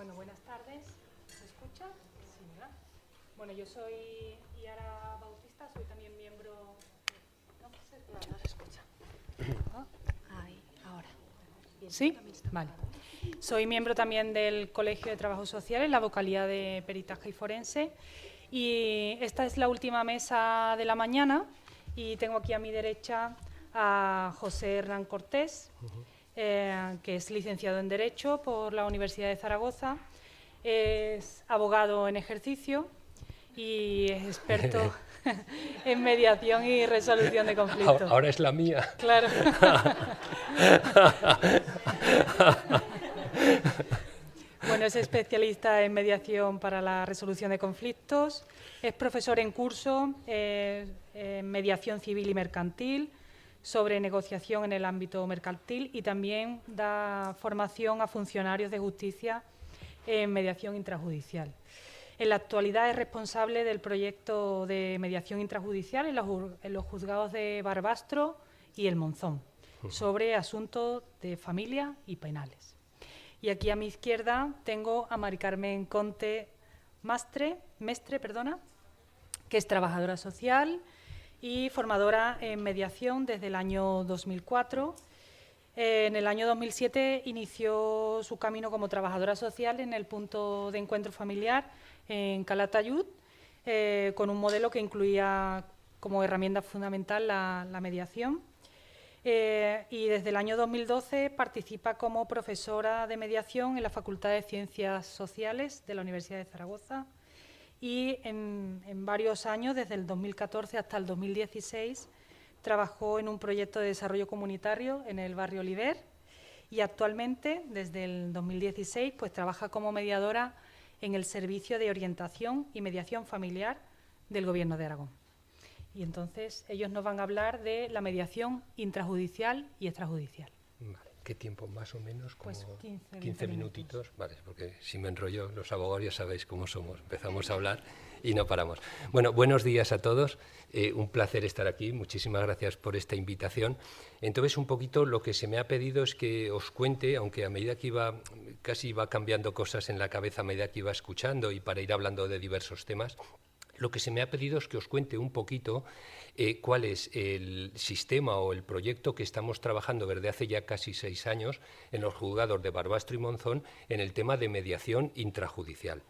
Bueno, buenas tardes. ¿Se escucha? Sí, ¿verdad? Bueno, yo soy Yara Bautista, soy también miembro... No se escucha. Ahí, ahora. ¿Sí? Vale. Soy miembro también del Colegio de Trabajo Social en la vocalía de Peritaje y Forense. Y esta es la última mesa de la mañana y tengo aquí a mi derecha a José Hernán Cortés, que es licenciado en Derecho por la Universidad de Zaragoza, es abogado en ejercicio y es experto en mediación y resolución de conflictos. Ahora es la mía. Claro. Bueno, es especialista en mediación para la resolución de conflictos, es profesor en curso en mediación civil y mercantil, sobre negociación en el ámbito mercantil y también da formación a funcionarios de justicia en mediación intrajudicial. En la actualidad es responsable del proyecto de mediación intrajudicial en los juzgados de Barbastro y El Monzón, sobre asuntos de familia y penales. Y aquí a mi izquierda tengo a Mari Carmen Conte Mestre, que es trabajadora social y formadora en mediación desde el año 2004. En el año 2007 inició su camino como trabajadora social en el punto de encuentro familiar en Calatayud, con un modelo que incluía como herramienta fundamental la mediación. Y desde el año 2012 participa como profesora de mediación en la Facultad de Ciencias Sociales de la Universidad de Zaragoza y en varios años, desde el 2014 hasta el 2016, trabajó en un proyecto de desarrollo comunitario en el barrio Oliver y actualmente, desde el 2016, pues trabaja como mediadora en el Servicio de Orientación y Mediación Familiar del Gobierno de Aragón. Y entonces ellos nos van a hablar de la mediación intrajudicial y extrajudicial. Vale. ¿Qué tiempo más o menos? Como pues 15 minutitos. Vale, porque si me enrollo, los abogados ya sabéis cómo somos. Empezamos a hablar y no paramos. Bueno, buenos días a todos. Un placer estar aquí. Muchísimas gracias por esta invitación. Entonces, un poquito lo que se me ha pedido es que os cuente, aunque a medida que casi iba cambiando cosas en la cabeza a medida que iba escuchando y para ir hablando de diversos temas, lo que se me ha pedido es que os cuente un poquito cuál es el sistema o el proyecto que estamos trabajando desde hace ya casi 6 años en los juzgados de Barbastro y Monzón en el tema de mediación intrajudicial.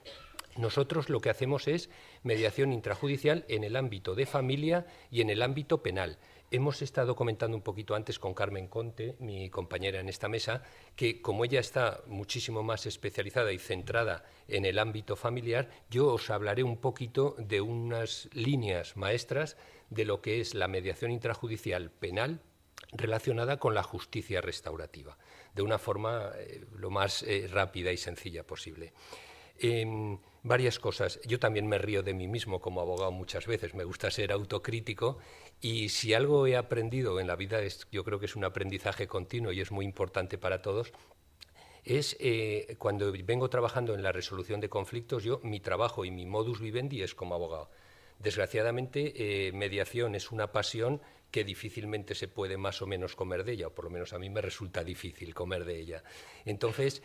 Nosotros lo que hacemos es mediación intrajudicial en el ámbito de familia y en el ámbito penal. Hemos estado comentando un poquito antes con Carmen Conte, mi compañera en esta mesa, que como ella está muchísimo más especializada y centrada en el ámbito familiar, yo os hablaré un poquito de unas líneas maestras de lo que es la mediación intrajudicial penal relacionada con la justicia restaurativa, de una forma lo más rápida y sencilla posible. Varias cosas. Yo también me río de mí mismo como abogado muchas veces, me gusta ser autocrítico y si algo he aprendido en la vida, yo creo que es un aprendizaje continuo y es muy importante para todos, es cuando vengo trabajando en la resolución de conflictos, mi trabajo y mi modus vivendi es como abogado. Desgraciadamente, mediación es una pasión que difícilmente se puede más o menos comer de ella, o por lo menos a mí me resulta difícil comer de ella. Entonces,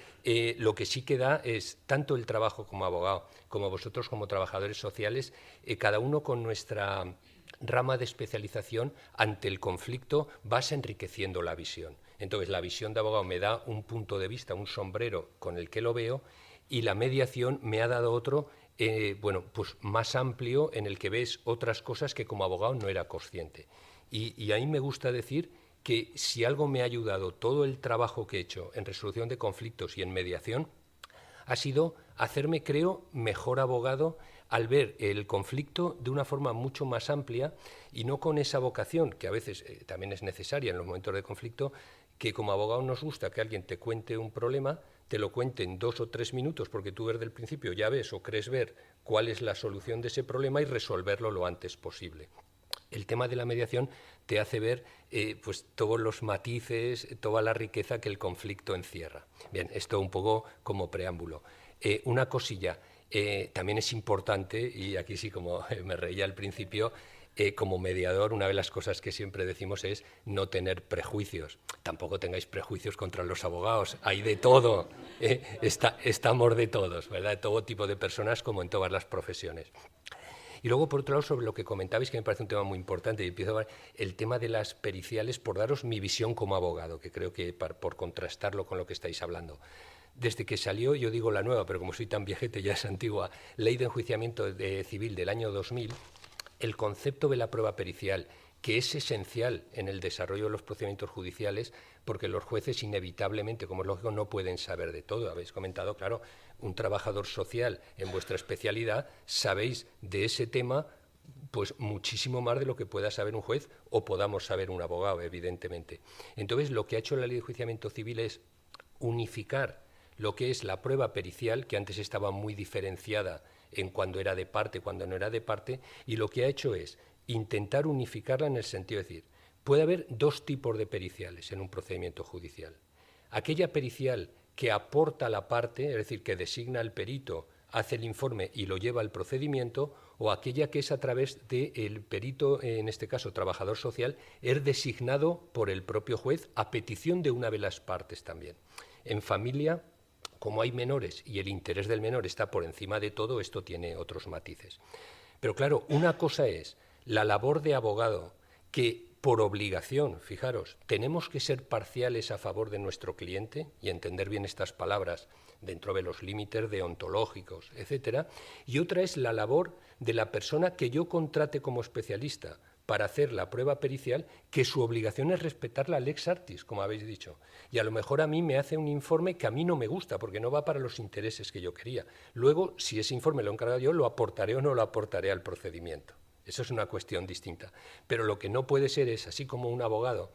lo que sí que da es tanto el trabajo como abogado, como vosotros como trabajadores sociales, cada uno con nuestra rama de especialización ante el conflicto vas enriqueciendo la visión. Entonces, la visión de abogado me da un punto de vista, un sombrero con el que lo veo, y la mediación me ha dado otro pues más amplio en el que ves otras cosas que como abogado no era consciente. Y a mí me gusta decir que si algo me ha ayudado todo el trabajo que he hecho en resolución de conflictos y en mediación, ha sido hacerme, creo, mejor abogado al ver el conflicto de una forma mucho más amplia y no con esa vocación, que a veces también es necesaria en los momentos de conflicto, que como abogado nos gusta que alguien te cuente un problema, te lo cuente en 2 o 3 minutos, porque tú desde el principio ya ves o crees ver cuál es la solución de ese problema y resolverlo lo antes posible. El tema de la mediación te hace ver pues todos los matices, toda la riqueza que el conflicto encierra. Bien, esto un poco como preámbulo. Una cosilla, también es importante, y aquí sí como me reía al principio, como mediador, una de las cosas que siempre decimos es no tener prejuicios. Tampoco tengáis prejuicios contra los abogados, hay de todo. estamos de todos, ¿verdad? De todo tipo de personas, como en todas las profesiones. Y luego, por otro lado, sobre lo que comentabais, que me parece un tema muy importante, y empiezo a ver el tema de las periciales, por daros mi visión como abogado, que creo que por contrastarlo con lo que estáis hablando. Desde que salió, yo digo la nueva, pero como soy tan viejete, ya es antigua, Ley de Enjuiciamiento Civil del año 2000, el concepto de la prueba pericial, que es esencial en el desarrollo de los procedimientos judiciales, porque los jueces inevitablemente, como es lógico, no pueden saber de todo. Habéis comentado, claro, un trabajador social en vuestra especialidad, sabéis de ese tema pues muchísimo más de lo que pueda saber un juez o podamos saber un abogado, evidentemente. Entonces, lo que ha hecho la Ley de Enjuiciamiento Civil es unificar lo que es la prueba pericial, que antes estaba muy diferenciada en cuando era de parte, cuando no era de parte, y lo que ha hecho es intentar unificarla en el sentido de decir, puede haber dos tipos de periciales en un procedimiento judicial. Aquella pericial que aporta la parte, es decir, que designa al perito, hace el informe y lo lleva al procedimiento, o aquella que es a través del perito, en este caso trabajador social, es designado por el propio juez a petición de una de las partes también. En familia, como hay menores y el interés del menor está por encima de todo, esto tiene otros matices. Pero claro, una cosa es la labor de abogado, que por obligación, fijaros, tenemos que ser parciales a favor de nuestro cliente y entender bien estas palabras dentro de los límites deontológicos, etcétera, y otra es la labor de la persona que yo contrate como especialista para hacer la prueba pericial, que su obligación es respetar la lex artis, como habéis dicho. Y a lo mejor a mí me hace un informe que a mí no me gusta, porque no va para los intereses que yo quería. Luego, si ese informe lo he encargado yo, lo aportaré o no lo aportaré al procedimiento. Eso es una cuestión distinta. Pero lo que no puede ser es, así como un abogado,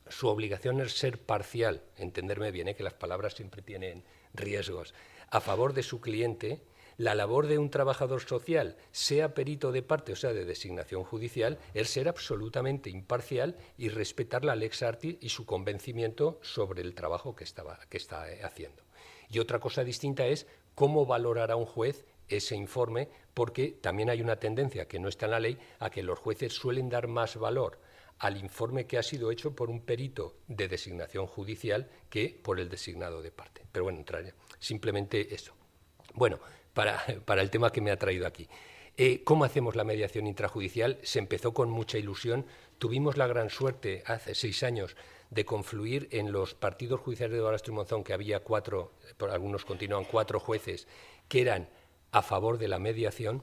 su obligación es ser parcial, entenderme bien, que las palabras siempre tienen riesgos, a favor de su cliente. La labor de un trabajador social, sea perito de parte o sea de designación judicial, es ser absolutamente imparcial y respetar la lex artis y su convencimiento sobre el trabajo que está haciendo. Y otra cosa distinta es cómo valorará un juez ese informe, porque también hay una tendencia que no está en la ley a que los jueces suelen dar más valor al informe que ha sido hecho por un perito de designación judicial que por el designado de parte. Pero bueno, entraré simplemente eso. Bueno, para el tema que me ha traído aquí. ¿Cómo hacemos la mediación intrajudicial? Se empezó con mucha ilusión. Tuvimos la gran suerte hace 6 años de confluir en los partidos judiciales de Barbastro y Monzón, que había 4, por algunos continúan 4 jueces, que eran a favor de la mediación,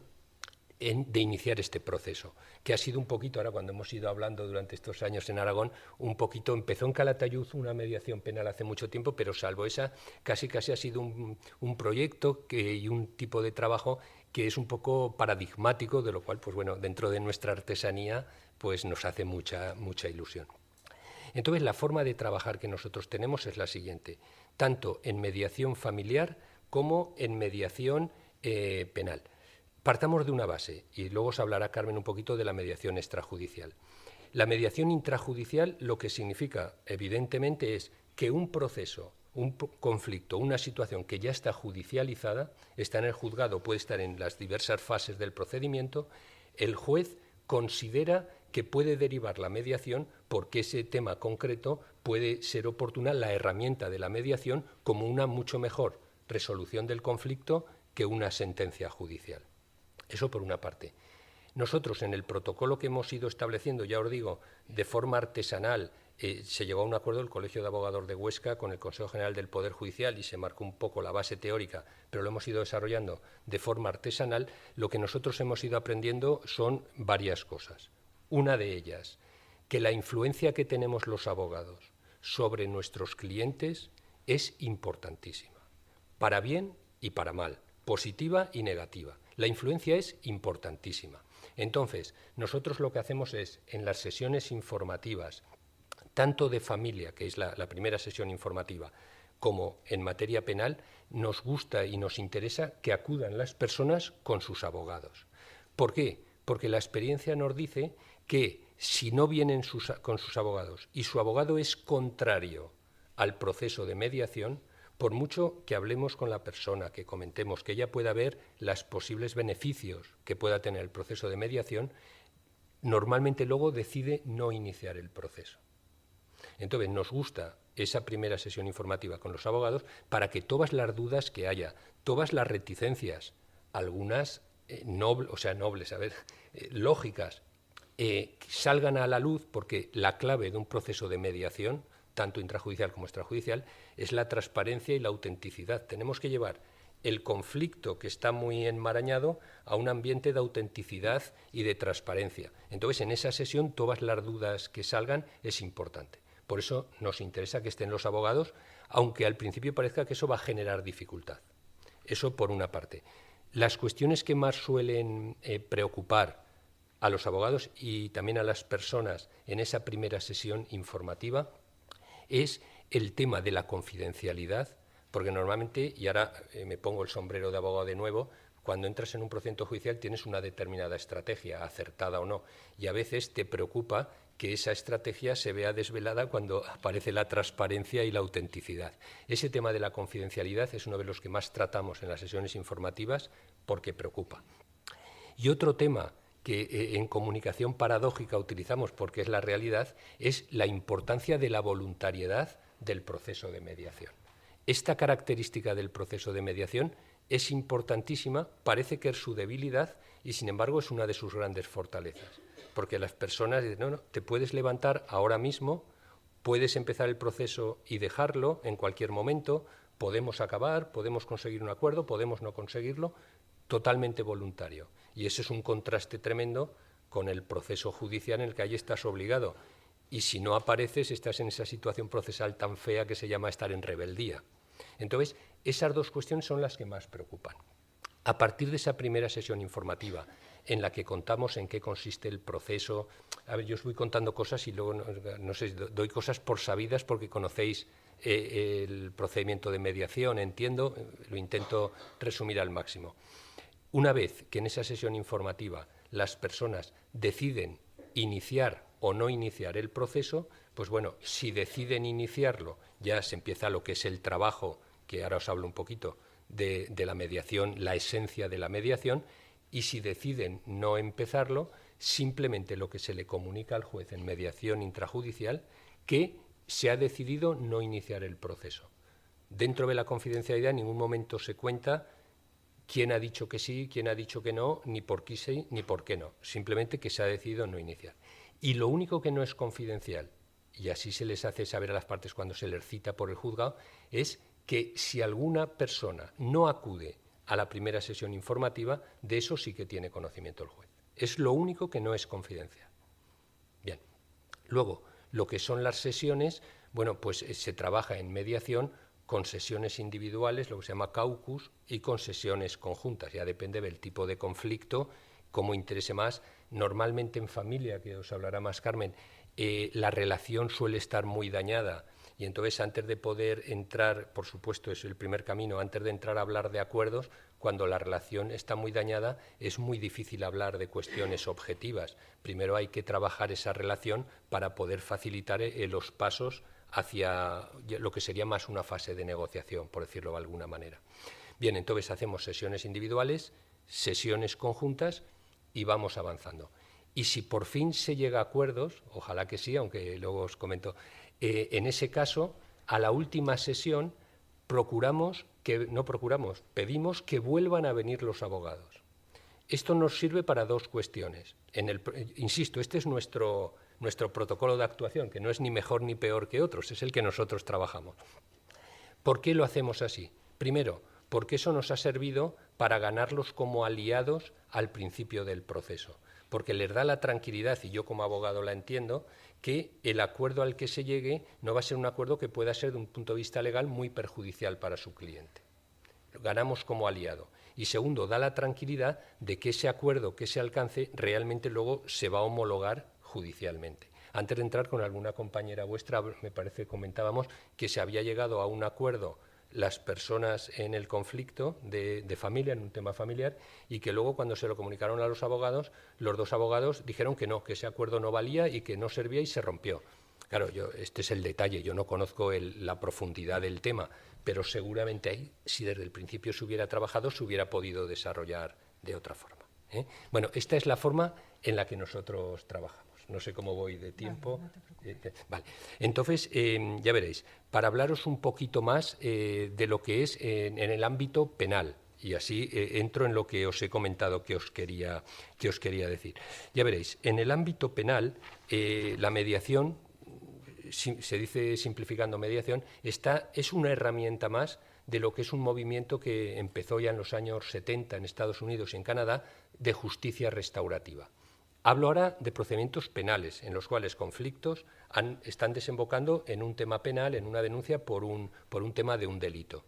de iniciar este proceso, que ha sido un poquito, ahora cuando hemos ido hablando durante estos años en Aragón, un poquito, empezó en Calatayud una mediación penal hace mucho tiempo, pero salvo esa, casi ha sido un proyecto y un tipo de trabajo que es un poco paradigmático, de lo cual, pues bueno, dentro de nuestra artesanía, pues nos hace mucha ilusión. Entonces, la forma de trabajar que nosotros tenemos es la siguiente, tanto en mediación familiar como en mediación penal. Partamos de una base, y luego os hablará Carmen un poquito de la mediación extrajudicial. La mediación intrajudicial lo que significa, evidentemente, es que un proceso, un conflicto, una situación que ya está judicializada, está en el juzgado, puede estar en las diversas fases del procedimiento, el juez considera que puede derivar la mediación porque ese tema concreto puede ser oportuna la herramienta de la mediación como una mucho mejor resolución del conflicto que una sentencia judicial. Eso por una parte. Nosotros en el protocolo que hemos ido estableciendo, ya os digo, de forma artesanal, se llegó a un acuerdo del Colegio de Abogados de Huesca con el Consejo General del Poder Judicial y se marcó un poco la base teórica, pero lo hemos ido desarrollando de forma artesanal. Lo que nosotros hemos ido aprendiendo son varias cosas. Una de ellas, que la influencia que tenemos los abogados sobre nuestros clientes es importantísima, para bien y para mal, positiva y negativa. La influencia es importantísima. Entonces, nosotros lo que hacemos es, en las sesiones informativas, tanto de familia, que es la primera sesión informativa, como en materia penal, nos gusta y nos interesa que acudan las personas con sus abogados. ¿Por qué? Porque la experiencia nos dice que si no vienen con sus abogados y su abogado es contrario al proceso de mediación, por mucho que hablemos con la persona, que comentemos, que ella pueda ver los posibles beneficios que pueda tener el proceso de mediación, normalmente luego decide no iniciar el proceso. Entonces, nos gusta esa primera sesión informativa con los abogados para que todas las dudas que haya, todas las reticencias, algunas nobles, lógicas, salgan a la luz, porque la clave de un proceso de mediación, tanto intrajudicial como extrajudicial, es la transparencia y la autenticidad. Tenemos que llevar el conflicto, que está muy enmarañado, a un ambiente de autenticidad y de transparencia. Entonces, en esa sesión, todas las dudas que salgan es importante. Por eso nos interesa que estén los abogados, aunque al principio parezca que eso va a generar dificultad. Eso por una parte. Las cuestiones que más suelen preocupar a los abogados y también a las personas en esa primera sesión informativa es el tema de la confidencialidad, porque normalmente, y ahora me pongo el sombrero de abogado de nuevo, cuando entras en un procedimiento judicial tienes una determinada estrategia, acertada o no, y a veces te preocupa que esa estrategia se vea desvelada cuando aparece la transparencia y la autenticidad. Ese tema de la confidencialidad es uno de los que más tratamos en las sesiones informativas porque preocupa. Y otro tema que en comunicación paradójica utilizamos porque es la realidad, es la importancia de la voluntariedad del proceso de mediación. Esta característica del proceso de mediación es importantísima, parece que es su debilidad y sin embargo es una de sus grandes fortalezas, porque las personas dicen, no, te puedes levantar ahora mismo, puedes empezar el proceso y dejarlo en cualquier momento, podemos acabar, podemos conseguir un acuerdo, podemos no conseguirlo, totalmente voluntario. Y ese es un contraste tremendo con el proceso judicial en el que ahí estás obligado. Y si no apareces, estás en esa situación procesal tan fea que se llama estar en rebeldía. Entonces, esas dos cuestiones son las que más preocupan. A partir de esa primera sesión informativa, en la que contamos en qué consiste el proceso, a ver, yo os voy contando cosas y luego, no sé, doy cosas por sabidas porque conocéis el procedimiento de mediación, entiendo, lo intento resumir al máximo. Una vez que en esa sesión informativa las personas deciden iniciar o no iniciar el proceso, pues bueno, si deciden iniciarlo, ya se empieza lo que es el trabajo, que ahora os hablo un poquito, de la mediación, la esencia de la mediación, y si deciden no empezarlo, simplemente lo que se le comunica al juez en mediación intrajudicial, que se ha decidido no iniciar el proceso. Dentro de la confidencialidad en ningún momento se cuenta quién ha dicho que sí, quién ha dicho que no, ni por qué sí, ni por qué no. Simplemente que se ha decidido no iniciar. Y lo único que no es confidencial, y así se les hace saber a las partes cuando se les cita por el juzgado, es que si alguna persona no acude a la primera sesión informativa, de eso sí que tiene conocimiento el juez. Es lo único que no es confidencial. Bien. Luego, lo que son las sesiones, bueno, pues se trabaja en mediación con sesiones individuales, lo que se llama caucus, y con sesiones conjuntas. Ya depende del tipo de conflicto, cómo interese más. Normalmente en familia, que os hablará más Carmen, la relación suele estar muy dañada y entonces antes de poder entrar, por supuesto es el primer camino, antes de entrar a hablar de acuerdos, cuando la relación está muy dañada es muy difícil hablar de cuestiones objetivas. Primero hay que trabajar esa relación para poder facilitar los pasos hacia lo que sería más una fase de negociación, por decirlo de alguna manera. Bien, entonces hacemos sesiones individuales, sesiones conjuntas y vamos avanzando. Y si por fin se llega a acuerdos, ojalá que sí, aunque luego os comento, en ese caso, a la última sesión pedimos que vuelvan a venir los abogados. Esto nos sirve para dos cuestiones. Insisto, este es nuestro protocolo de actuación, que no es ni mejor ni peor que otros, es el que nosotros trabajamos. ¿Por qué lo hacemos así? Primero, porque eso nos ha servido para ganarlos como aliados al principio del proceso, porque les da la tranquilidad, y yo como abogado la entiendo, que el acuerdo al que se llegue no va a ser un acuerdo que pueda ser de un punto de vista legal muy perjudicial para su cliente. Ganamos como aliado. Y segundo, da la tranquilidad de que ese acuerdo que se alcance realmente luego se va a homologar judicialmente. Antes de entrar con alguna compañera vuestra, me parece que comentábamos que se había llegado a un acuerdo las personas en el conflicto de familia, en un tema familiar, y que luego cuando se lo comunicaron a los abogados, los dos abogados dijeron que no, que ese acuerdo no valía y que no servía y se rompió. Claro, este es el detalle, yo no conozco la profundidad del tema, pero seguramente ahí, si desde el principio se hubiera trabajado, se hubiera podido desarrollar de otra forma. Bueno, esta es la forma en la que nosotros trabajamos. no sé cómo voy de tiempo. Vale, no te preocupes. Vale. Entonces, ya veréis, para hablaros un poquito más de lo que es en el ámbito penal, y así entro en lo que os he comentado que os quería decir. Ya veréis, en el ámbito penal, la mediación, se dice simplificando mediación, es una herramienta más de lo que es un movimiento que empezó ya en los años 70 en Estados Unidos y en Canadá, de justicia restaurativa. Hablo ahora de procedimientos penales, en los cuales conflictos están desembocando en un tema penal, en una denuncia por un tema de un delito.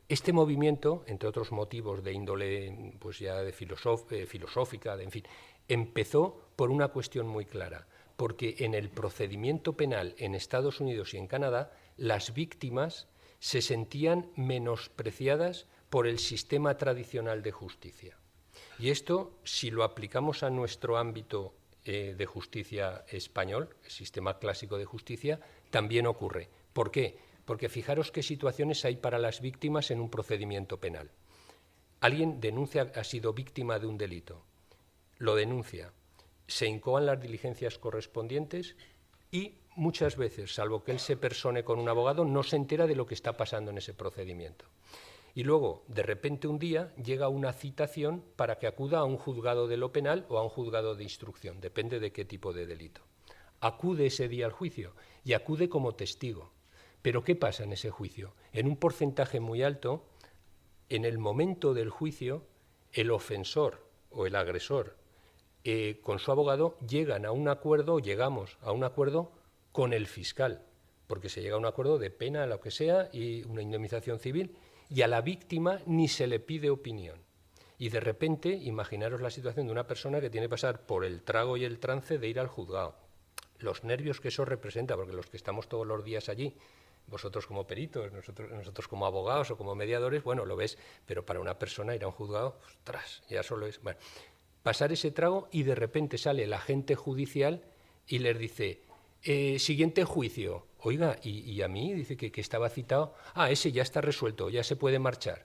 Este movimiento, entre otros motivos de índole pues ya de filosófica, en fin, empezó por una cuestión muy clara, porque en el procedimiento penal en Estados Unidos y en Canadá, las víctimas se sentían menospreciadas por el sistema tradicional de justicia. Y esto, si lo aplicamos a nuestro ámbito de justicia español, el sistema clásico de justicia, también ocurre. ¿Por qué? Porque fijaros qué situaciones hay para las víctimas en un procedimiento penal. Alguien denuncia, ha sido víctima de un delito, lo denuncia, se incoan las diligencias correspondientes y muchas veces, salvo que él se persone con un abogado, no se entera de lo que está pasando en ese procedimiento. Y luego, de repente un día, llega una citación para que acuda a un juzgado de lo penal o a un juzgado de instrucción, depende de qué tipo de delito. Acude ese día al juicio y acude como testigo. Pero ¿qué pasa en ese juicio? En un porcentaje muy alto, en el momento del juicio, el ofensor o el agresor con su abogado llegamos a un acuerdo con el fiscal, porque se llega a un acuerdo de pena, lo que sea, y una indemnización civil, y a la víctima ni se le pide opinión. Y de repente, imaginaros la situación de una persona que tiene que pasar por el trago y el trance de ir al juzgado. Los nervios que eso representa, porque los que estamos todos los días allí, vosotros como peritos, nosotros como abogados o como mediadores, bueno, lo ves, pero para una persona ir a un juzgado, ostras, ya solo es... Bueno, pasar ese trago y de repente sale el agente judicial y les dice, siguiente juicio, oiga, y a mí dice que estaba citado, ese ya está resuelto, ya se puede marchar.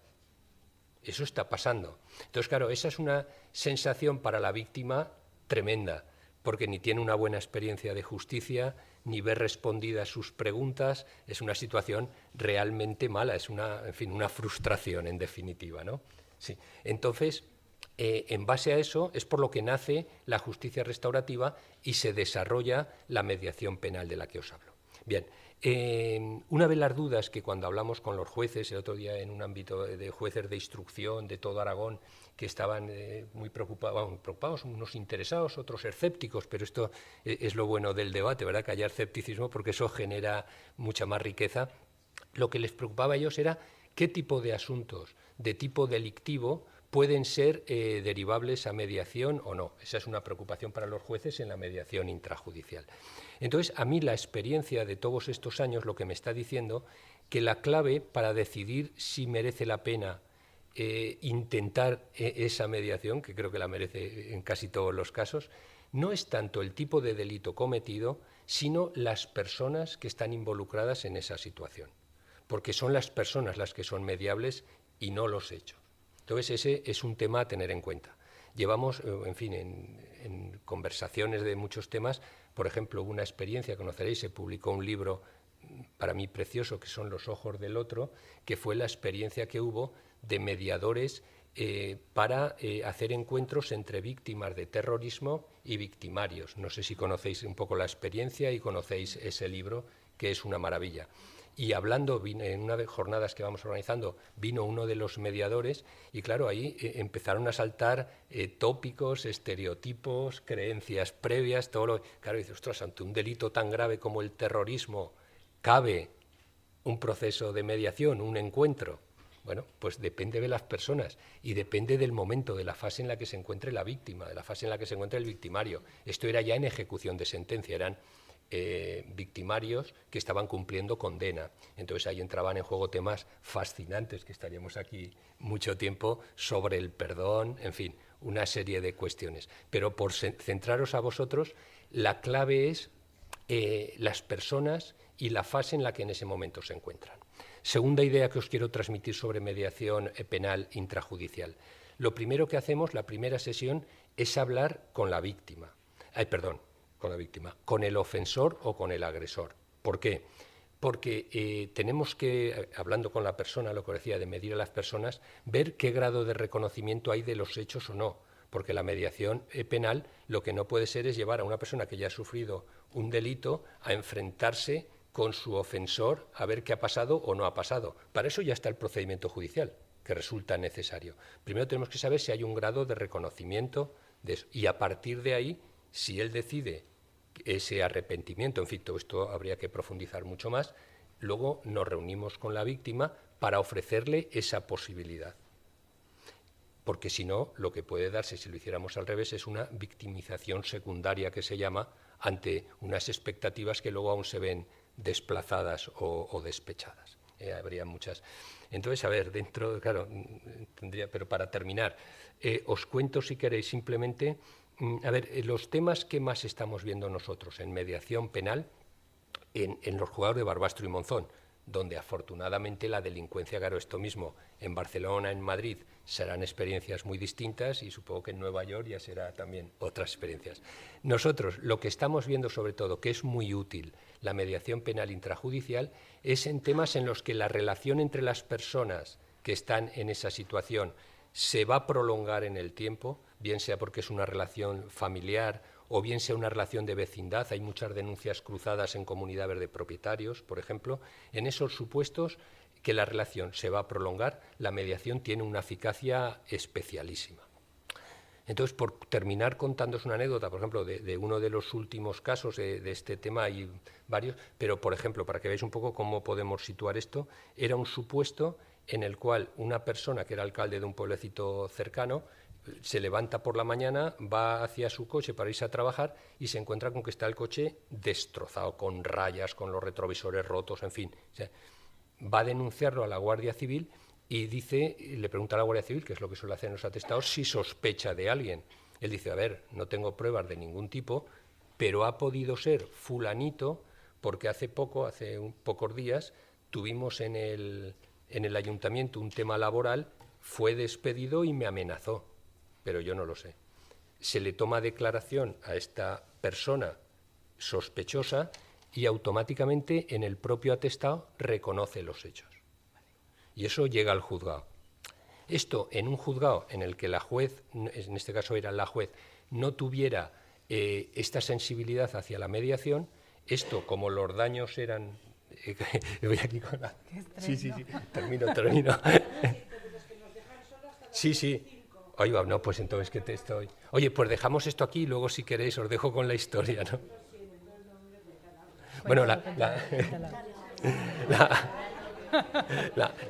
Eso está pasando. Entonces, claro, esa es una sensación para la víctima tremenda, porque ni tiene una buena experiencia de justicia, ni ve respondidas sus preguntas, es una situación realmente mala, es una frustración en definitiva, ¿no? Sí. Entonces, en base a eso es por lo que nace la justicia restaurativa y se desarrolla la mediación penal de la que os hablo. Bien, una de las dudas que cuando hablamos con los jueces, el otro día en un ámbito de jueces de instrucción de todo Aragón, que estaban muy preocupados, unos interesados, otros escépticos, pero esto es lo bueno del debate, ¿verdad? Que haya escepticismo porque eso genera mucha más riqueza. Lo que les preocupaba a ellos era qué tipo de asuntos de tipo delictivo pueden ser derivables a mediación o no. Esa es una preocupación para los jueces en la mediación intrajudicial. Entonces, a mí la experiencia de todos estos años lo que me está diciendo que la clave para decidir si merece la pena intentar esa mediación, que creo que la merece en casi todos los casos, no es tanto el tipo de delito cometido, sino las personas que están involucradas en esa situación. Porque son las personas las que son mediables y no los hechos. Entonces, ese es un tema a tener en cuenta. Llevamos, en fin, en conversaciones de muchos temas, por ejemplo, una experiencia, conoceréis, se publicó un libro para mí precioso, que son Los ojos del otro, que fue la experiencia que hubo de mediadores para hacer encuentros entre víctimas de terrorismo y victimarios. No sé si conocéis un poco la experiencia y conocéis ese libro, que es una maravilla. Y hablando, en una de las jornadas que vamos organizando, vino uno de los mediadores y claro, ahí empezaron a saltar tópicos, estereotipos, creencias previas, todo lo... Claro, dice, ostras, ante un delito tan grave como el terrorismo, ¿cabe un proceso de mediación, un encuentro? Bueno, pues depende de las personas y depende del momento, de la fase en la que se encuentre la víctima, de la fase en la que se encuentre el victimario. Esto era ya en ejecución de sentencia, eran victimarios que estaban cumpliendo condena. Entonces ahí entraban en juego temas fascinantes, que estaríamos aquí mucho tiempo, sobre el perdón, en fin, una serie de cuestiones. Pero por centraros a vosotros, la clave es las personas y la fase en la que en ese momento se encuentran. Segunda idea que os quiero transmitir sobre mediación penal intrajudicial. Lo primero que hacemos, la primera sesión, es hablar con la víctima. con la víctima, con el ofensor o con el agresor. ¿Por qué? Porque tenemos que, hablando con la persona, lo que decía, de medir a las personas, ver qué grado de reconocimiento hay de los hechos o no. Porque la mediación penal lo que no puede ser es llevar a una persona que ya ha sufrido un delito a enfrentarse con su ofensor a ver qué ha pasado o no ha pasado. Para eso ya está el procedimiento judicial, que resulta necesario. Primero tenemos que saber si hay un grado de reconocimiento de eso. Y a partir de ahí, si él decide ese arrepentimiento, en fin, todo esto habría que profundizar mucho más, luego nos reunimos con la víctima para ofrecerle esa posibilidad. Porque si no, lo que puede darse, si lo hiciéramos al revés, es una victimización secundaria que se llama, ante unas expectativas que luego aún se ven desplazadas o despechadas. Habría muchas. Entonces, a ver, dentro, claro, pero para terminar, os cuento, si queréis, simplemente, a ver, los temas que más estamos viendo nosotros en mediación penal, en los juzgados de Barbastro y Monzón, donde afortunadamente la delincuencia, claro, esto mismo, en Barcelona, en Madrid, serán experiencias muy distintas y supongo que en Nueva York ya será también otras experiencias. Nosotros lo que estamos viendo sobre todo, que es muy útil la mediación penal intrajudicial, es en temas en los que la relación entre las personas que están en esa situación se va a prolongar en el tiempo, bien sea porque es una relación familiar o bien sea una relación de vecindad. Hay muchas denuncias cruzadas en Comunidad Verde Propietarios, por ejemplo. En esos supuestos que la relación se va a prolongar, la mediación tiene una eficacia especialísima. Entonces, por terminar contándoos una anécdota, por ejemplo, de uno de los últimos casos de este tema, hay varios, pero, por ejemplo, para que veáis un poco cómo podemos situar esto, era un supuesto en el cual una persona que era alcalde de un pueblecito cercano se levanta por la mañana, va hacia su coche para irse a trabajar y se encuentra con que está el coche destrozado, con rayas, con los retrovisores rotos, en fin. O sea, va a denunciarlo a la Guardia Civil y le pregunta a la Guardia Civil, que es lo que suele hacer en los atestados, si sospecha de alguien. Él dice, a ver, no tengo pruebas de ningún tipo, pero ha podido ser fulanito, porque hace pocos días, tuvimos en el ayuntamiento un tema laboral, fue despedido y me amenazó, pero yo no lo sé. Se le toma declaración a esta persona sospechosa y automáticamente en el propio atestado reconoce los hechos. Y eso llega al juzgado. Esto en un juzgado en el que la juez, en este caso era la juez, no tuviera esta sensibilidad hacia la mediación, esto como los daños eran... voy aquí con la... Sí, termino. Sí. Oye, no, pues entonces que te estoy... Oye, pues dejamos esto aquí y luego si queréis os dejo con la historia, ¿no? Bueno,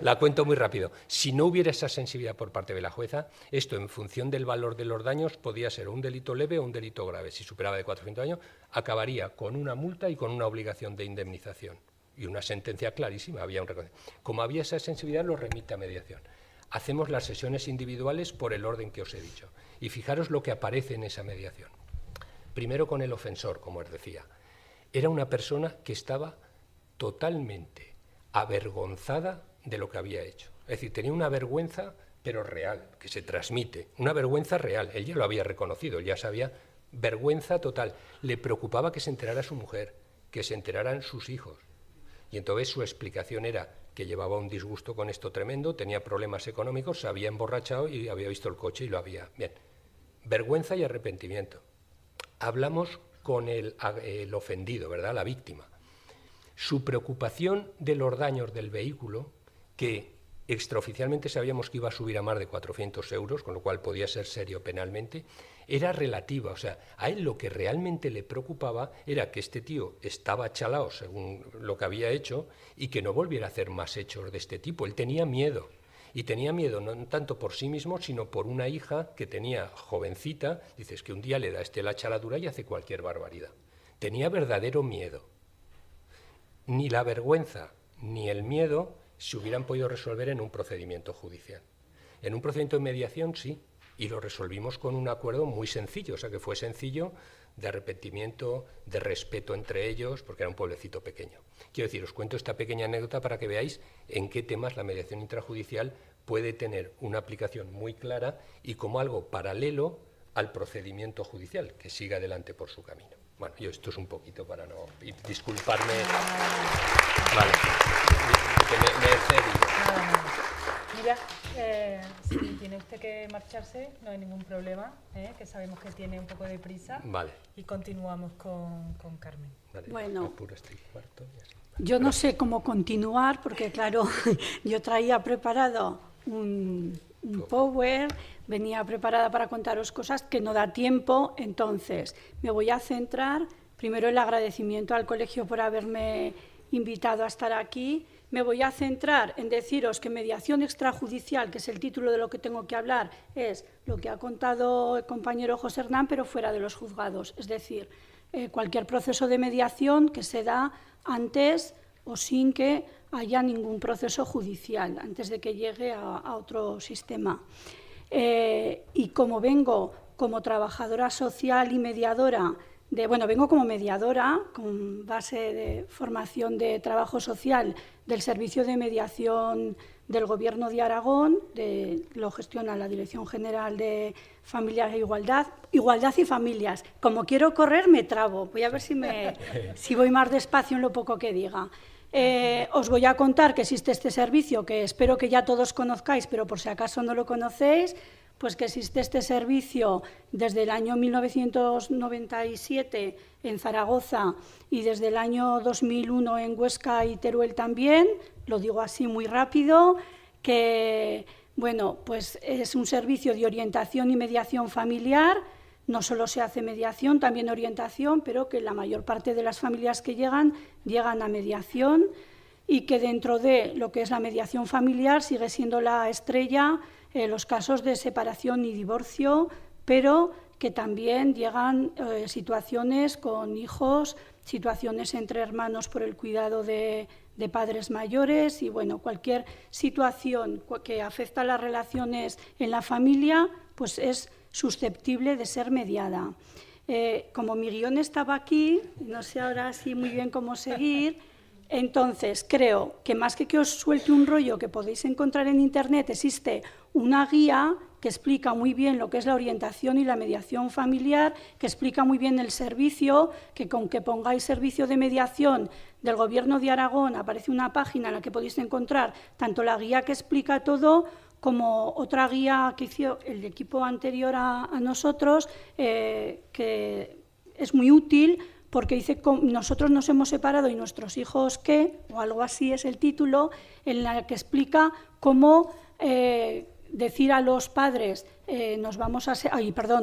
la cuento muy rápido. Si no hubiera esa sensibilidad por parte de la jueza, esto en función del valor de los daños podía ser un delito leve o un delito grave. Si superaba de 400 años, acabaría con una multa y con una obligación de indemnización. Y una sentencia clarísima, había un reconocimiento. Como había esa sensibilidad, lo remite a mediación. Hacemos las sesiones individuales por el orden que os he dicho. Y fijaros lo que aparece en esa mediación. Primero con el ofensor, como os decía. Era una persona que estaba totalmente avergonzada de lo que había hecho. Es decir, tenía una vergüenza, pero real, que se transmite. Una vergüenza real. Él ya lo había reconocido, él ya sabía. Vergüenza total. Le preocupaba que se enterara su mujer, que se enteraran sus hijos. Y entonces su explicación era que llevaba un disgusto con esto tremendo, tenía problemas económicos, se había emborrachado y había visto el coche y lo había... Bien, vergüenza y arrepentimiento. Hablamos con el ofendido, ¿verdad?, la víctima. Su preocupación de los daños del vehículo, que extraoficialmente sabíamos que iba a subir a más de 400 euros, con lo cual podía ser serio penalmente, era relativa. O sea, a él lo que realmente le preocupaba era que este tío estaba chalao según lo que había hecho y que no volviera a hacer más hechos de este tipo. Él tenía miedo. Y tenía miedo no tanto por sí mismo, sino por una hija que tenía jovencita. Dices que un día le da la chaladura y hace cualquier barbaridad. Tenía verdadero miedo. Ni la vergüenza ni el miedo se hubieran podido resolver en un procedimiento judicial. En un procedimiento de mediación sí, y lo resolvimos con un acuerdo muy sencillo, o sea que fue sencillo, de arrepentimiento, de respeto entre ellos, porque era un pueblecito pequeño. Quiero decir, os cuento esta pequeña anécdota para que veáis en qué temas la mediación intrajudicial puede tener una aplicación muy clara y como algo paralelo al procedimiento judicial, que siga adelante por su camino. Bueno, yo esto es un poquito para no disculparme. Vale, que me he cedido. Mira, si tiene usted que marcharse, no hay ningún problema, que sabemos que tiene un poco de prisa. Vale. Y continuamos con Carmen. Vale, bueno, cuarto y así. yo no sé cómo continuar porque, claro, yo traía preparado un power, venía preparada para contaros cosas que no da tiempo, entonces me voy a centrar primero en el agradecimiento al colegio por haberme invitado a estar aquí. Me voy a centrar en deciros que mediación extrajudicial, que es el título de lo que tengo que hablar, es lo que ha contado el compañero José Hernán, pero fuera de los juzgados. Es decir, cualquier proceso de mediación que se da antes o sin que haya ningún proceso judicial, antes de que llegue a otro sistema. Y como vengo como trabajadora social y mediadora, vengo como mediadora con base de formación de trabajo social del Servicio de Mediación del Gobierno de Aragón, lo gestiona la Dirección General de Familias e Igualdad y Familias. Como quiero correr, me trabo. Voy a ver si voy más despacio en lo poco que diga. Os voy a contar que existe este servicio, que espero que ya todos conozcáis, pero por si acaso no lo conocéis, pues que existe este servicio desde el año 1997 en Zaragoza y desde el año 2001 en Huesca y Teruel también, lo digo así muy rápido, que pues es un servicio de orientación y mediación familiar. No solo se hace mediación, también orientación, pero que la mayor parte de las familias que llegan a mediación y que dentro de lo que es la mediación familiar sigue siendo la estrella los casos de separación y divorcio, pero que también llegan situaciones con hijos, situaciones entre hermanos por el cuidado de padres mayores y cualquier situación que afecta a las relaciones en la familia, pues es susceptible de ser mediada. Como mi guión estaba aquí, no sé ahora sí muy bien cómo seguir, entonces creo que más que os suelte un rollo que podéis encontrar en Internet, existe una guía que explica muy bien lo que es la orientación y la mediación familiar, que explica muy bien el servicio, que con que pongáis servicio de mediación del Gobierno de Aragón aparece una página en la que podéis encontrar tanto la guía que explica todo como otra guía que hizo el equipo anterior a nosotros, que es muy útil porque dice nosotros nos hemos separado y nuestros hijos qué, o algo así es el título, en la que explica cómo decir a los padres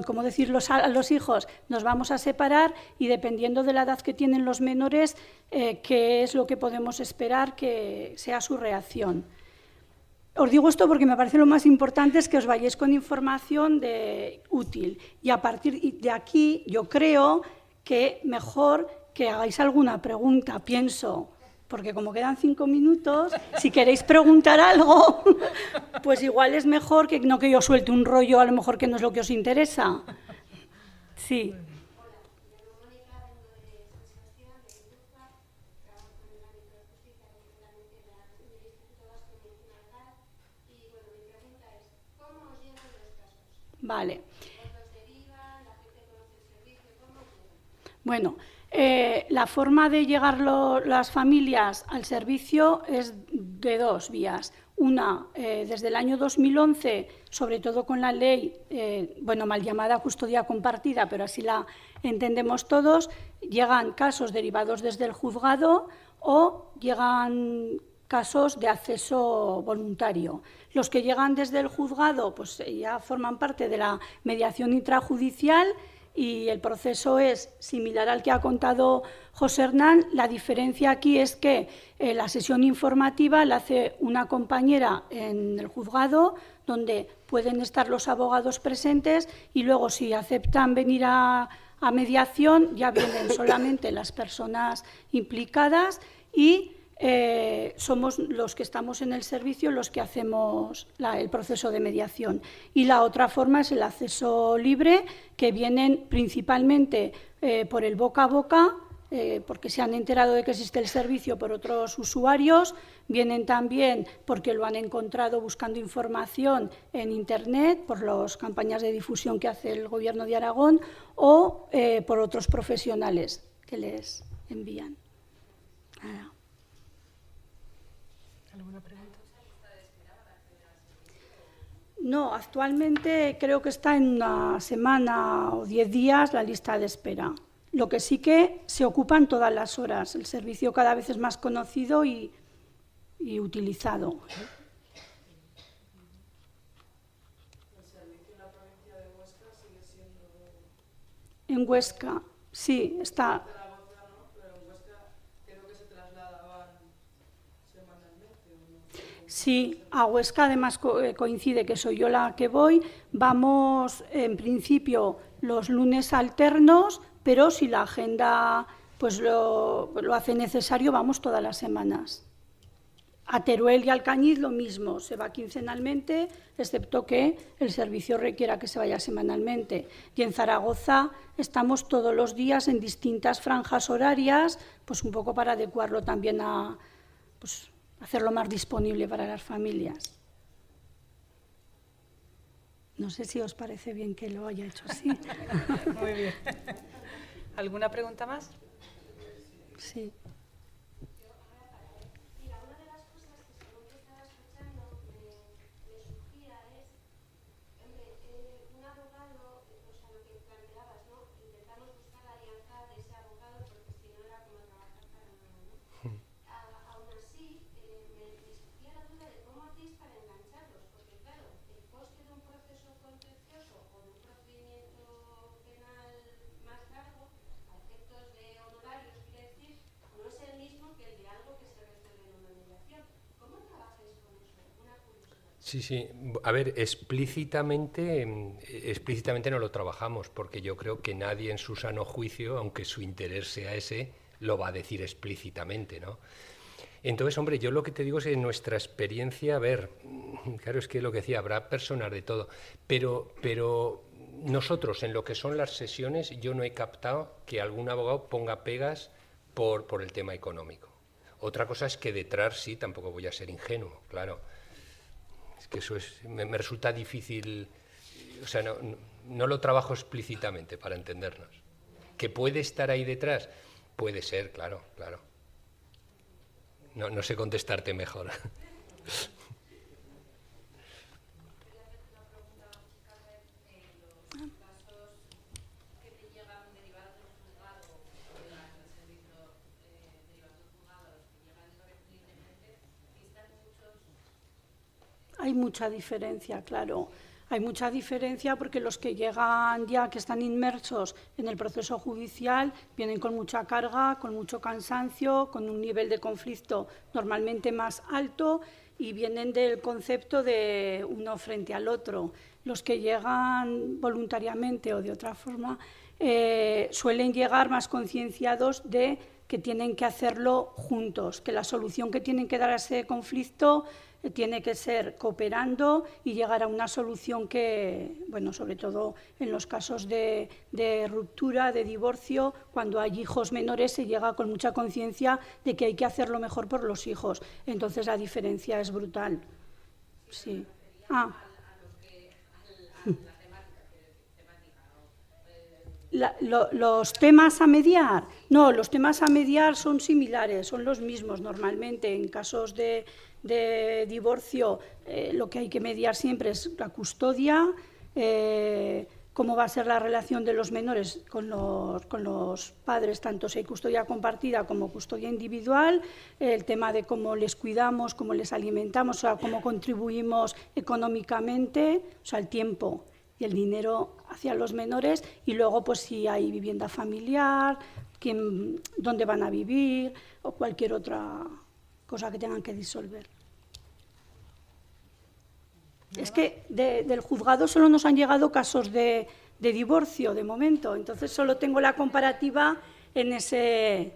cómo decirlos a los hijos nos vamos a separar y dependiendo de la edad que tienen los menores, qué es lo que podemos esperar que sea su reacción. Os digo esto porque me parece lo más importante es que os vayáis con información útil y a partir de aquí yo creo que mejor que hagáis alguna pregunta, pienso, porque como quedan 5 minutos, si queréis preguntar algo, pues igual es mejor que no que yo suelte un rollo, a lo mejor que no es lo que os interesa. Sí. Vale. Bueno, la forma de llegar las familias al servicio es de 2 vías. Una, desde el año 2011, sobre todo con la ley, mal llamada custodia compartida, pero así la entendemos todos, llegan casos derivados desde el juzgado o llegan casos de acceso voluntario. Los que llegan desde el juzgado pues ya forman parte de la mediación intrajudicial y el proceso es similar al que ha contado José Hernán. La diferencia aquí es que la sesión informativa la hace una compañera en el juzgado, donde pueden estar los abogados presentes y luego si aceptan venir a mediación ya vienen solamente las personas implicadas y somos los que estamos en el servicio los que hacemos el proceso de mediación. Y la otra forma es el acceso libre, que vienen principalmente por el boca a boca, porque se han enterado de que existe el servicio por otros usuarios, vienen también porque lo han encontrado buscando información en Internet, por las campañas de difusión que hace el Gobierno de Aragón, o por otros profesionales que les envían. ¿Alguna pregunta? No, actualmente creo que está en una semana o 10 días la lista de espera. Lo que sí que se ocupan todas las horas. El servicio cada vez es más conocido y utilizado. ¿El servicio en la provincia de Huesca sigue siendo...? En Huesca, sí, está... En Zaragoza no, pero en Huesca creo que se trasladaban semanalmente, ¿o no? Sí, a Huesca además coincide que soy yo la que voy. Vamos, en principio, los lunes alternos, pero si la agenda pues lo hace necesario, vamos todas las semanas. A Teruel y Alcañiz lo mismo, se va quincenalmente, excepto que el servicio requiera que se vaya semanalmente. Y en Zaragoza estamos todos los días en distintas franjas horarias, pues un poco para adecuarlo también a... pues, hacerlo más disponible para las familias. No sé si os parece bien que lo haya hecho así. Muy bien. ¿Alguna pregunta más? Sí. Mira, una de las cosas que según que estaba escuchando me surgía es, hombre, un abogado, o sea, lo que planteabas, ¿no? Intentamos buscar la alianza de ese abogado porque si no era como trabajar para nada, ¿no? Aún así, me surgía la duda de cómo hacéis para engancharlos, porque claro, el coste de un proceso contencioso o de un procedimiento penal más largo, a efectos de honorarios, quiere decir, no es el mismo que el de algo que se resuelve en una mediación. ¿Cómo trabajáis con eso? Una curiosidad. Sí, sí. A ver, explícitamente no lo trabajamos, porque yo creo que nadie en su sano juicio, aunque su interés sea ese, lo va a decir explícitamente, ¿no? Entonces, hombre, yo lo que te digo es que en nuestra experiencia, a ver, claro, es que lo que decía, habrá personas de todo, pero nosotros, en lo que son las sesiones, yo no he captado que algún abogado ponga pegas por el tema económico. Otra cosa es que detrás sí, tampoco voy a ser ingenuo, claro. Es que eso me resulta difícil, o sea, no lo trabajo explícitamente para entendernos. ¿Que puede estar ahí detrás? Puede ser, claro, claro. No sé contestarte mejor. Hay mucha diferencia, claro. Hay mucha diferencia porque los que llegan ya, que están inmersos en el proceso judicial, vienen con mucha carga, con mucho cansancio, con un nivel de conflicto normalmente más alto y vienen del concepto de uno frente al otro. Los que llegan voluntariamente o de otra forma suelen llegar más concienciados de que tienen que hacerlo juntos, que la solución que tienen que dar a ese conflicto tiene que ser cooperando y llegar a una solución que, bueno, sobre todo en los casos de ruptura, de divorcio, cuando hay hijos menores se llega con mucha conciencia de que hay que hacerlo mejor por los hijos. Entonces la diferencia es brutal. Sí. Los temas a mediar, no, los temas a mediar son similares, son los mismos normalmente. En casos de divorcio, lo que hay que mediar siempre es la custodia, cómo va a ser la relación de los menores con los padres, tanto si hay custodia compartida como custodia individual, el tema de cómo les cuidamos, cómo les alimentamos, o sea, cómo contribuimos económicamente, o sea, el tiempo y el dinero hacia los menores, y luego pues si hay vivienda familiar, dónde van a vivir o cualquier otra cosa que tengan que disolver. Es que del juzgado solo nos han llegado casos de divorcio de momento, entonces solo tengo la comparativa en ese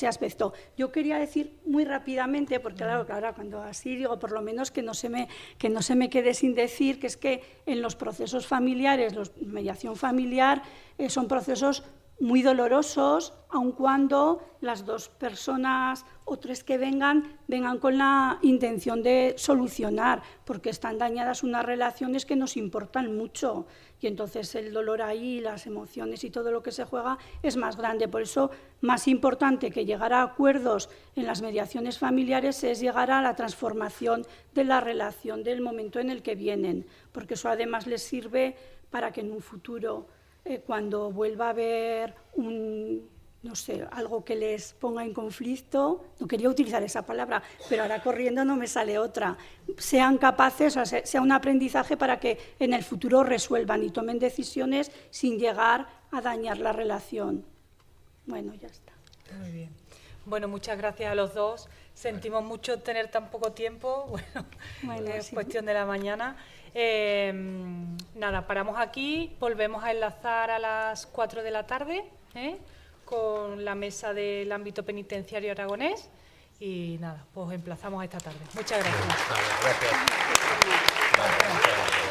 aspecto. Yo quería decir muy rápidamente, porque claro, ahora cuando así digo, por lo menos que no se me quede sin decir, que es que en los procesos familiares, mediación familiar, son procesos muy dolorosos, aun cuando las dos personas o tres que vengan con la intención de solucionar, porque están dañadas unas relaciones que nos importan mucho, y entonces el dolor ahí, las emociones y todo lo que se juega es más grande. Por eso, más importante que llegar a acuerdos en las mediaciones familiares es llegar a la transformación de la relación del momento en el que vienen, porque eso además les sirve para que en un futuro, cuando vuelva a haber algo que les ponga en conflicto, no quería utilizar esa palabra, pero ahora corriendo no me sale otra, sean capaces, o sea un aprendizaje para que en el futuro resuelvan y tomen decisiones sin llegar a dañar la relación. Bueno, ya está. Muy bien. Bueno, muchas gracias a los dos. Sentimos mucho tener tan poco tiempo, bueno, es sí. cuestión de la mañana. Nada, paramos aquí, volvemos a enlazar a las 4 de la tarde con la mesa del ámbito penitenciario aragonés y nada, pues emplazamos esta tarde. Muchas gracias. Vale, gracias. Vale, gracias.